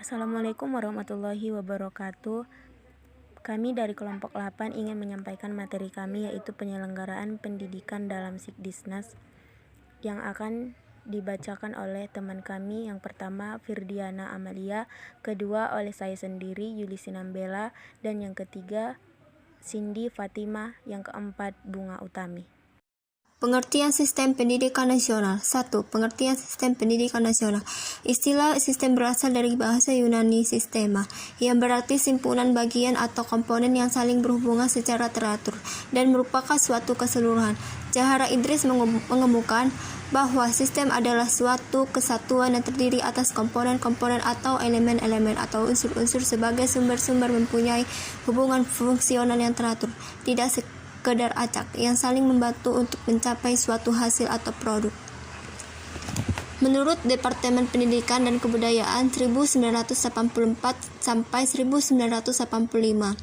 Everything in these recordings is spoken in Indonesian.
Assalamualaikum warahmatullahi wabarakatuh. Kami dari kelompok 8 ingin menyampaikan materi kami, yaitu penyelenggaraan pendidikan dalam Sikdisnas, yang akan dibacakan oleh teman kami. Yang pertama Firdiana Amalia, kedua oleh saya sendiri Yuli Sinambela, dan yang ketiga Cindy Fatimah, yang keempat Bunga Utami. Pengertian sistem pendidikan nasional. 1. Pengertian sistem pendidikan nasional. Istilah sistem berasal dari bahasa Yunani sistema, yang berarti simpunan bagian atau komponen yang saling berhubungan secara teratur dan merupakan suatu keseluruhan. Zahara Idris mengemukakan bahwa sistem adalah suatu kesatuan yang terdiri atas komponen-komponen atau elemen-elemen atau unsur-unsur sebagai sumber-sumber mempunyai hubungan fungsional yang teratur, tidak sekedar acak, yang saling membantu untuk mencapai suatu hasil atau produk. Menurut Departemen Pendidikan dan Kebudayaan 1984 sampai 1985,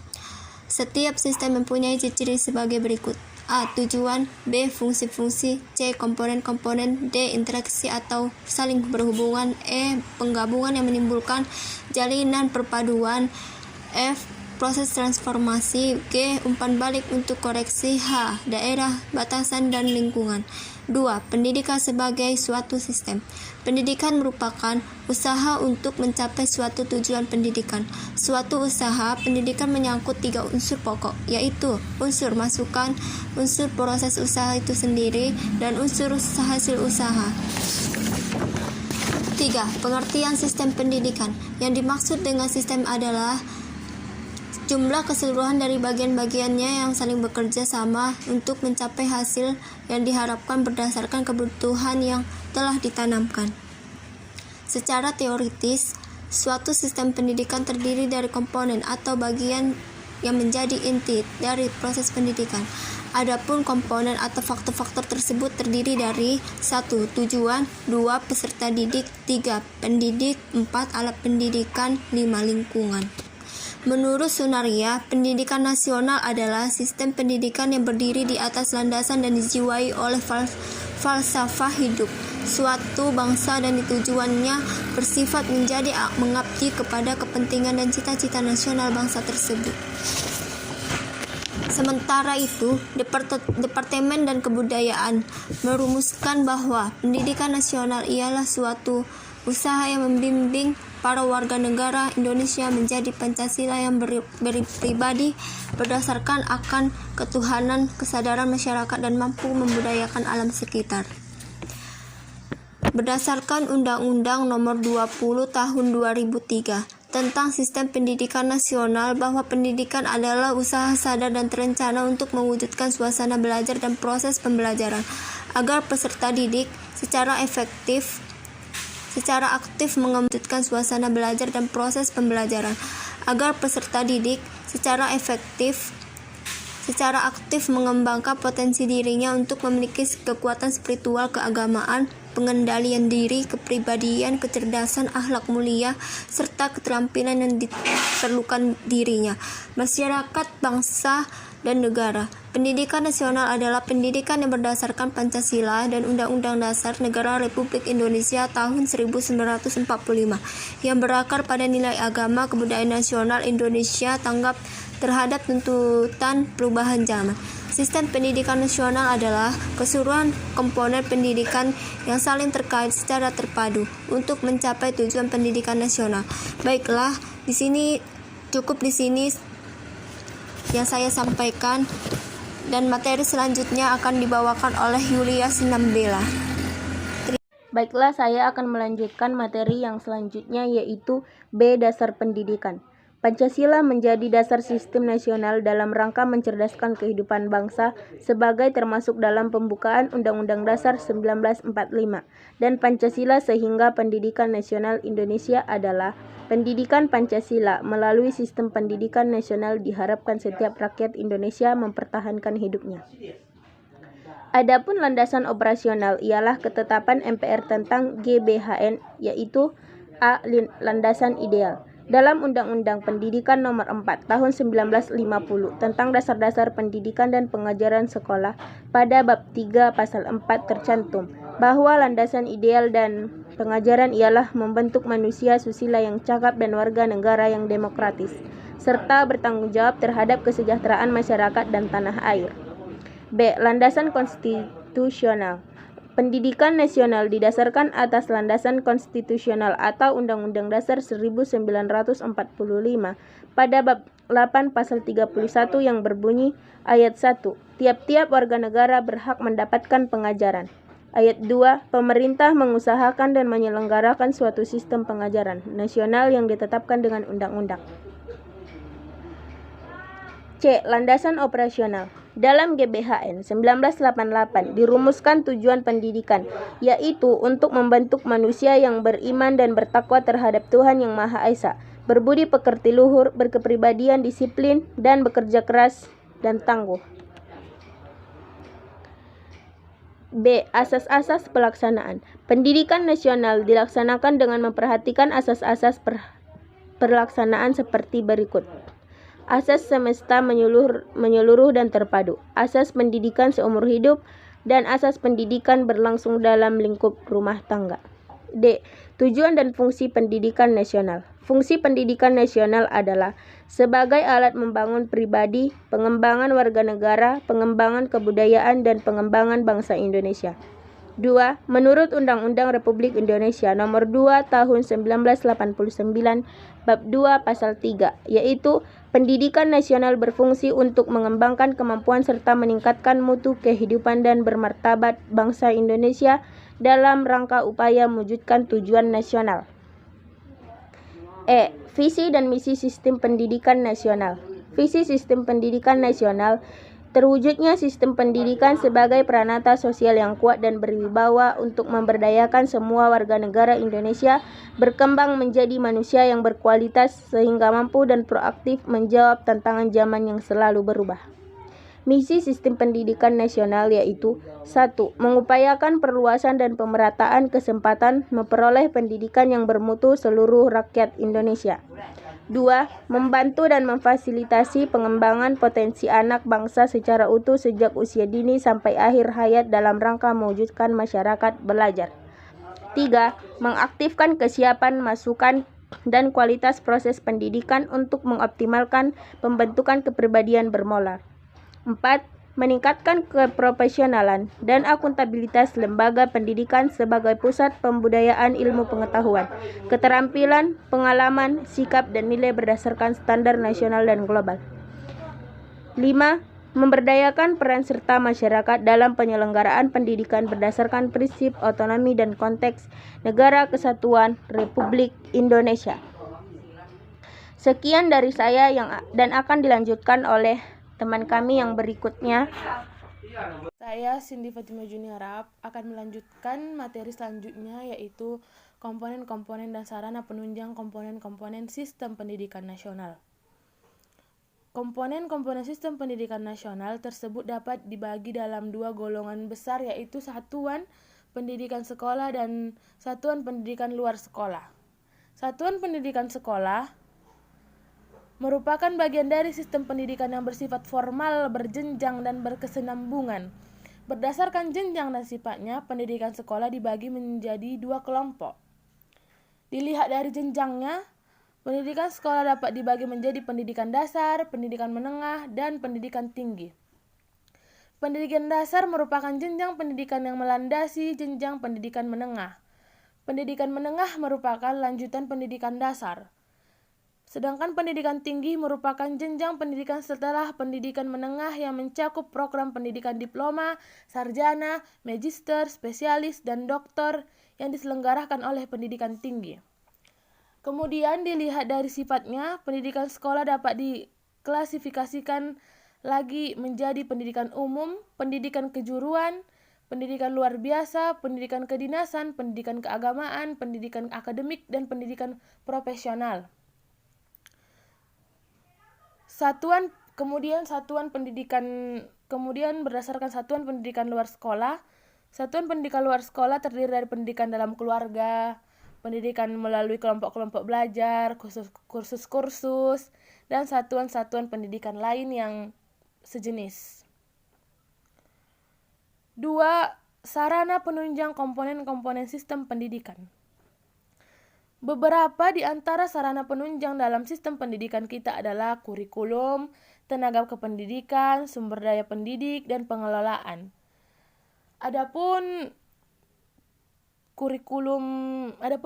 setiap sistem mempunyai ciri-ciri sebagai berikut: A. Tujuan, B. Fungsi-fungsi, C. Komponen-komponen, D. Interaksi atau saling berhubungan, E. Penggabungan yang menimbulkan jalinan perpaduan, F. Proses transformasi, G. Umpan balik untuk koreksi, H. Daerah, batasan, dan lingkungan. 2. Pendidikan sebagai suatu sistem. Pendidikan merupakan usaha untuk mencapai suatu tujuan pendidikan. Suatu usaha pendidikan menyangkut 3 unsur pokok, yaitu unsur masukan, unsur proses usaha itu sendiri, dan unsur hasil usaha. 3. Pengertian sistem pendidikan. Yang dimaksud dengan sistem adalah jumlah keseluruhan dari bagian-bagiannya yang saling bekerja sama untuk mencapai hasil yang diharapkan berdasarkan kebutuhan yang telah ditanamkan. Secara teoritis, suatu sistem pendidikan terdiri dari komponen atau bagian yang menjadi inti dari proses pendidikan. Adapun komponen atau faktor-faktor tersebut terdiri dari 1. Tujuan, 2. Peserta didik, 3. Pendidik, 4. Alat pendidikan, 5. Lingkungan. Menurut Sunaria, pendidikan nasional adalah sistem pendidikan yang berdiri di atas landasan dan dijiwai oleh falsafah hidup suatu bangsa dan tujuannya bersifat menjadi mengabdi kepada kepentingan dan cita-cita nasional bangsa tersebut. Sementara itu, Departemen dan Kebudayaan merumuskan bahwa pendidikan nasional ialah suatu usaha yang membimbing para warga negara Indonesia menjadi Pancasila yang berpribadi berdasarkan akan ketuhanan, kesadaran masyarakat, dan mampu membudayakan alam sekitar. Berdasarkan Undang-Undang Nomor 20 Tahun 2003 tentang Sistem Pendidikan Nasional, bahwa pendidikan adalah usaha sadar dan terencana untuk mewujudkan suasana belajar dan proses pembelajaran agar peserta didik secara aktif mewujudkan suasana belajar dan proses pembelajaran agar peserta didik secara aktif mengembangkan potensi dirinya untuk memiliki kekuatan spiritual, keagamaan, pengendalian diri, kepribadian, kecerdasan, akhlak mulia, serta keterampilan yang diperlukan dirinya, masyarakat, bangsa, dan negara. Pendidikan nasional adalah pendidikan yang berdasarkan Pancasila dan Undang-Undang Dasar Negara Republik Indonesia tahun 1945 yang berakar pada nilai agama, kebudayaan nasional Indonesia, tanggap terhadap tuntutan perubahan zaman. Sistem pendidikan nasional adalah keseluruhan komponen pendidikan yang saling terkait secara terpadu untuk mencapai tujuan pendidikan nasional. Baiklah, cukup di sini yang saya sampaikan, dan materi selanjutnya akan dibawakan oleh Yulia Sinambela. Baiklah, saya akan melanjutkan materi yang selanjutnya, yaitu B. Dasar Pendidikan. Pancasila menjadi dasar sistem nasional dalam rangka mencerdaskan kehidupan bangsa sebagai termasuk dalam pembukaan Undang-Undang Dasar 1945 dan Pancasila, sehingga pendidikan nasional Indonesia adalah pendidikan Pancasila. Melalui sistem pendidikan nasional diharapkan setiap rakyat Indonesia mempertahankan hidupnya. Adapun landasan operasional ialah ketetapan MPR tentang GBHN, yaitu A. Landasan ideal. Dalam Undang-Undang Pendidikan Nomor 4 Tahun 1950 tentang Dasar-Dasar Pendidikan dan Pengajaran Sekolah, pada bab 3 pasal 4 tercantum bahwa landasan ideal dan pengajaran ialah membentuk manusia susila yang cakap dan warga negara yang demokratis, serta bertanggung jawab terhadap kesejahteraan masyarakat dan tanah air. B. Landasan konstitusional. Pendidikan nasional didasarkan atas landasan konstitusional atau Undang-Undang Dasar 1945 pada bab 8 pasal 31 yang berbunyi ayat 1. Tiap-tiap warga negara berhak mendapatkan pengajaran. Ayat 2. Pemerintah mengusahakan dan menyelenggarakan suatu sistem pengajaran nasional yang ditetapkan dengan undang-undang. C. Landasan operasional. Dalam GBHN 1988 dirumuskan tujuan pendidikan, yaitu untuk membentuk manusia yang beriman dan bertakwa terhadap Tuhan Yang Maha Esa, berbudi pekerti luhur, berkepribadian disiplin, dan bekerja keras dan tangguh. B. Asas-asas pelaksanaan. Pendidikan nasional dilaksanakan dengan memperhatikan asas-asas pelaksanaan seperti berikut. Asas semesta menyeluruh dan terpadu, asas pendidikan seumur hidup, dan asas pendidikan berlangsung dalam lingkup rumah tangga. D. Tujuan dan fungsi pendidikan nasional. Fungsi pendidikan nasional adalah sebagai alat membangun pribadi, pengembangan warga negara, pengembangan kebudayaan, dan pengembangan bangsa Indonesia. 2. Menurut Undang-Undang Republik Indonesia Nomor 2 Tahun 1989, Bab 2 Pasal 3, yaitu pendidikan nasional berfungsi untuk mengembangkan kemampuan serta meningkatkan mutu kehidupan dan bermartabat bangsa Indonesia dalam rangka upaya mewujudkan tujuan nasional. E. Visi dan misi sistem pendidikan nasional. Visi sistem pendidikan nasional: terwujudnya sistem pendidikan sebagai peranata sosial yang kuat dan berwibawa untuk memberdayakan semua warga negara Indonesia berkembang menjadi manusia yang berkualitas sehingga mampu dan proaktif menjawab tantangan zaman yang selalu berubah. Misi sistem pendidikan nasional yaitu 1. Mengupayakan perluasan dan pemerataan kesempatan memperoleh pendidikan yang bermutu seluruh rakyat Indonesia. 2. Membantu dan memfasilitasi pengembangan potensi anak bangsa secara utuh sejak usia dini sampai akhir hayat dalam rangka mewujudkan masyarakat belajar. 3. Mengaktifkan kesiapan, masukan, dan kualitas proses pendidikan untuk mengoptimalkan pembentukan kepribadian bermoral. 4. Meningkatkan keprofesionalan dan akuntabilitas lembaga pendidikan sebagai pusat pembudayaan ilmu pengetahuan, keterampilan, pengalaman, sikap, dan nilai berdasarkan standar nasional dan global. 5. Memberdayakan peran serta masyarakat dalam penyelenggaraan pendidikan berdasarkan prinsip otonomi dan konteks Negara Kesatuan Republik Indonesia. Sekian dari saya dan akan dilanjutkan oleh teman kami yang berikutnya. Saya Cindy Fatima Juniarap akan melanjutkan materi selanjutnya, yaitu komponen-komponen dan sarana penunjang komponen-komponen sistem pendidikan nasional. Komponen-komponen sistem pendidikan nasional tersebut dapat dibagi dalam dua golongan besar, yaitu satuan pendidikan sekolah dan satuan pendidikan luar sekolah. Satuan pendidikan sekolah merupakan bagian dari sistem pendidikan yang bersifat formal, berjenjang, dan berkesinambungan. Berdasarkan jenjang dan sifatnya, pendidikan sekolah dibagi menjadi dua kelompok. Dilihat dari jenjangnya, pendidikan sekolah dapat dibagi menjadi pendidikan dasar, pendidikan menengah, dan pendidikan tinggi. Pendidikan dasar merupakan jenjang pendidikan yang melandasi jenjang pendidikan menengah. Pendidikan menengah merupakan lanjutan pendidikan dasar. Sedangkan pendidikan tinggi merupakan jenjang pendidikan setelah pendidikan menengah yang mencakup program pendidikan diploma, sarjana, magister, spesialis, dan doktor yang diselenggarakan oleh pendidikan tinggi. Kemudian dilihat dari sifatnya, pendidikan sekolah dapat diklasifikasikan lagi menjadi pendidikan umum, pendidikan kejuruan, pendidikan luar biasa, pendidikan kedinasan, pendidikan keagamaan, pendidikan akademik, dan pendidikan profesional. Kemudian berdasarkan satuan pendidikan luar sekolah. Satuan pendidikan luar sekolah terdiri dari pendidikan dalam keluarga, pendidikan melalui kelompok-kelompok belajar, kursus-kursus, dan satuan-satuan pendidikan lain yang sejenis. 2. Sarana penunjang komponen-komponen sistem pendidikan. Beberapa di antara sarana penunjang dalam sistem pendidikan kita adalah kurikulum, tenaga kependidikan, sumber daya pendidik, dan pengelolaan. Adapun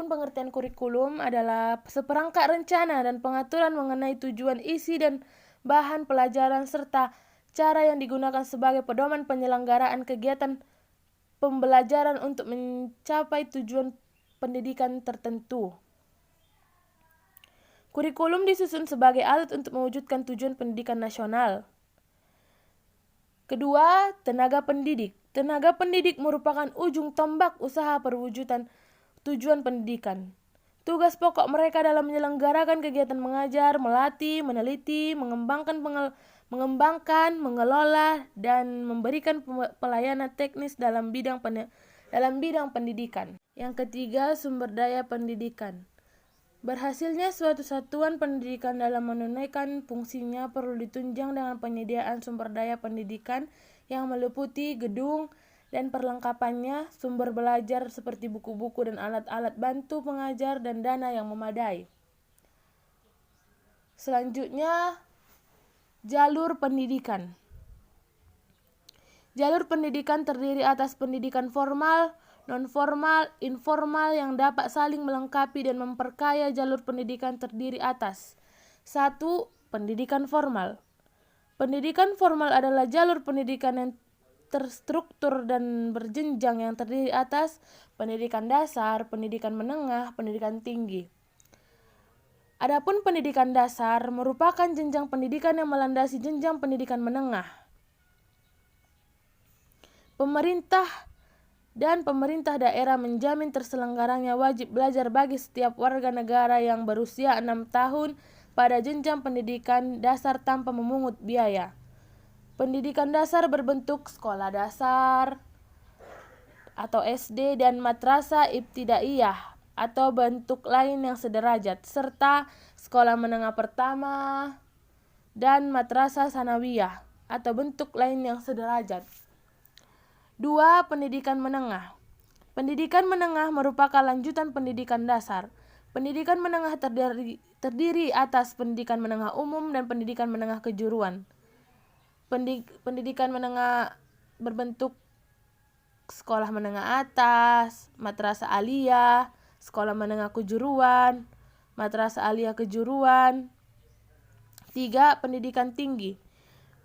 pengertian kurikulum adalah seperangkat rencana dan pengaturan mengenai tujuan, isi, dan bahan pelajaran serta cara yang digunakan sebagai pedoman penyelenggaraan kegiatan pembelajaran untuk mencapai tujuan pendidikan tertentu. Kurikulum disusun sebagai alat untuk mewujudkan tujuan pendidikan nasional. Kedua, tenaga pendidik. Tenaga pendidik merupakan ujung tombak usaha perwujudan tujuan pendidikan. Tugas pokok mereka dalam menyelenggarakan kegiatan mengajar, melatih, meneliti, mengembangkan, mengelola, dan memberikan pelayanan teknis dalam bidang pendidikan. Yang ketiga, sumber daya pendidikan. Berhasilnya suatu satuan pendidikan dalam menunaikan fungsinya perlu ditunjang dengan penyediaan sumber daya pendidikan yang meliputi gedung dan perlengkapannya, sumber belajar seperti buku-buku dan alat-alat bantu pengajar, dan dana yang memadai. Selanjutnya, jalur pendidikan. Jalur pendidikan terdiri atas pendidikan formal, non-formal, informal yang dapat saling melengkapi dan memperkaya. Jalur pendidikan terdiri atas 1. Pendidikan formal. Pendidikan formal adalah jalur pendidikan yang terstruktur dan berjenjang yang terdiri atas pendidikan dasar, pendidikan menengah, pendidikan tinggi. Adapun pendidikan dasar merupakan jenjang pendidikan yang melandasi jenjang pendidikan menengah. Pemerintah daerah menjamin terselenggaranya wajib belajar bagi setiap warga negara yang berusia 6 tahun pada jenjang pendidikan dasar tanpa memungut biaya. Pendidikan dasar berbentuk sekolah dasar atau SD dan madrasah ibtidaiyah atau bentuk lain yang sederajat, serta sekolah menengah pertama dan madrasah sanawiyah atau bentuk lain yang sederajat. 2. Pendidikan menengah. Pendidikan menengah merupakan lanjutan pendidikan dasar. Pendidikan menengah terdiri atas pendidikan menengah umum dan pendidikan menengah kejuruan. Pendidikan menengah berbentuk sekolah menengah atas, madrasah aliyah, sekolah menengah kejuruan, madrasah aliyah kejuruan. 3. Pendidikan tinggi.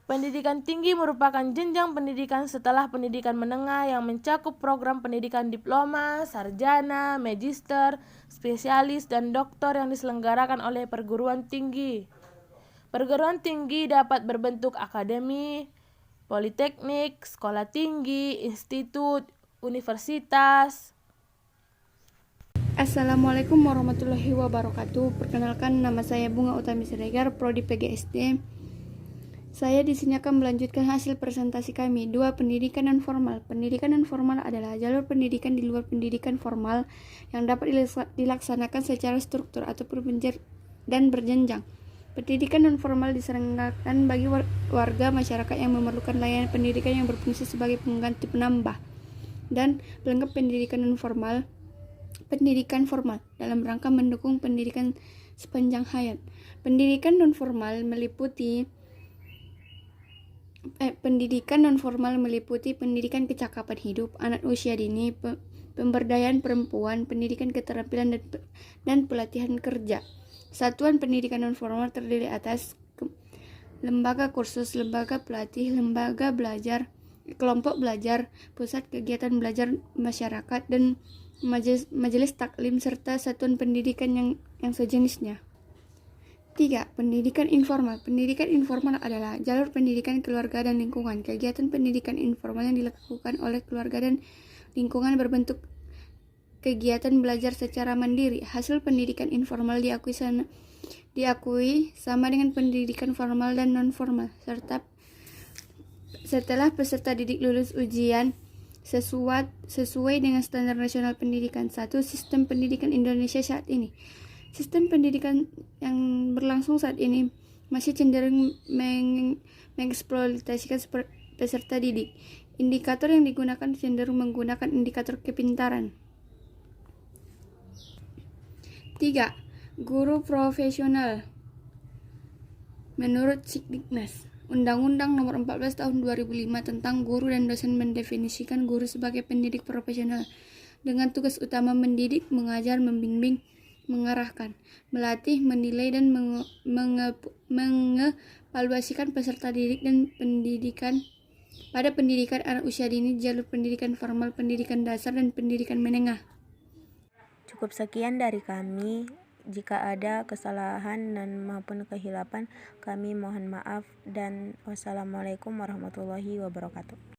Pendidikan tinggi merupakan jenjang pendidikan setelah pendidikan menengah yang mencakup program pendidikan diploma, sarjana, magister, spesialis, dan doktor yang diselenggarakan oleh perguruan tinggi. Perguruan tinggi dapat berbentuk akademi, politeknik, sekolah tinggi, institut, universitas. Assalamualaikum warahmatullahi wabarakatuh. Perkenalkan, nama saya Bunga Utami Siregar, Prodi PGSD. Saya di sini akan melanjutkan hasil presentasi kami. 2. Pendidikan non formal. Pendidikan non formal adalah jalur pendidikan di luar pendidikan formal yang dapat dilaksanakan secara struktur ataupun dan berjenjang. Pendidikan non formal diselenggarakan bagi warga masyarakat yang memerlukan layanan pendidikan yang berfungsi sebagai pengganti penambah dan pelengkap pendidikan non formal. Pendidikan formal dalam rangka mendukung pendidikan sepanjang hayat. Pendidikan non formal meliputi pendidikan kecakapan hidup, anak usia dini, pemberdayaan perempuan, pendidikan keterampilan dan pelatihan kerja. Satuan pendidikan non formal terdiri atas lembaga kursus, lembaga pelatih, lembaga belajar, kelompok belajar, pusat kegiatan belajar masyarakat, dan majelis taklim serta satuan pendidikan yang sejenisnya. 3. Pendidikan informal. Pendidikan informal adalah jalur pendidikan keluarga dan lingkungan. Kegiatan pendidikan informal yang dilakukan oleh keluarga dan lingkungan berbentuk kegiatan belajar secara mandiri. Hasil pendidikan informal diakui sama dengan pendidikan formal dan non-formal, serta setelah peserta didik lulus ujian sesuai dengan standar nasional pendidikan. 1. Sistem pendidikan Indonesia saat ini. Sistem pendidikan yang berlangsung saat ini masih cenderung mengeksploitasikan peserta didik. Indikator yang digunakan cenderung menggunakan indikator kepintaran. 3. Guru profesional. Menurut Sikdiknas, Undang-Undang Nomor 14 Tahun 2005 tentang guru dan dosen mendefinisikan guru sebagai pendidik profesional dengan tugas utama mendidik, mengajar, membimbing, mengarahkan, melatih, menilai, dan mengevaluasikan peserta didik dan pendidikan pada pendidikan anak usia dini, jalur pendidikan formal, pendidikan dasar, dan pendidikan menengah. Cukup sekian dari kami. Jika ada kesalahan dan maupun kehilapan, kami mohon maaf dan wassalamualaikum warahmatullahi wabarakatuh.